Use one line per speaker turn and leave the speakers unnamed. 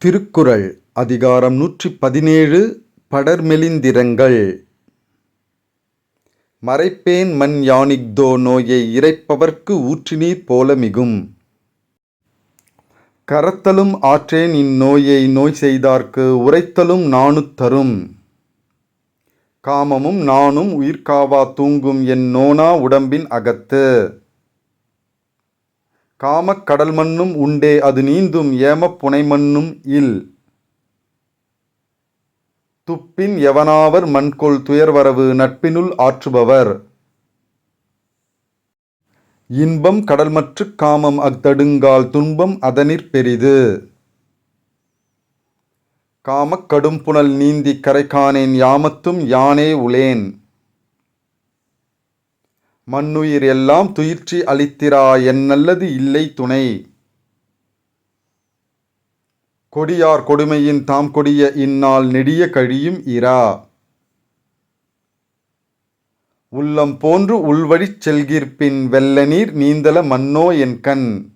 திருக்குறள் அதிகாரம் 117 படர்மெலிந்திரங்கள். மறைப்பேன் மன் யானிஃதோ நோயை இறைப்பவர்க்கு ஊற்றுநீர் போல மிகும். கரத்தலும் ஆற்றேன் இந்நோயை நோய் செய்தார்க்கு உரைத்தலும் நாணுத் தரும். காமமும் நாணும் உயிர்காவா தூங்கும் என் நோனா உடம்பின் அகத்து. காமக் கடல்மண்ணும் உண்டே அது நீந்தும் ஏமப் புனைமண்ணும் இல். துப்பின் எவனாவர் மன்கொல் துயர்வரவு நட்பினுள் ஆற்றுபவர். இன்பம் கடல்மற்றுக் காமம் அஃதடுங்கால் துன்பம் அதனிற் பெரிது. காமக் கடும்புனல் நீந்திக் கரைகாணேன் யாமத்தும் யானே உளேன். மன்னுயிர் எல்லாம் துயிற்சி அளித்திரா என்னல்லது இல்லை துணை. கொடியார் கொடுமையின் தாம் கொடிய இந்நாள் நெடிய கழியும் இரா. உள்ளம் போன்று உள்வழிச் செல்கிற்பின் வெள்ளநீர் நீந்தல மன்னோ என்கண்.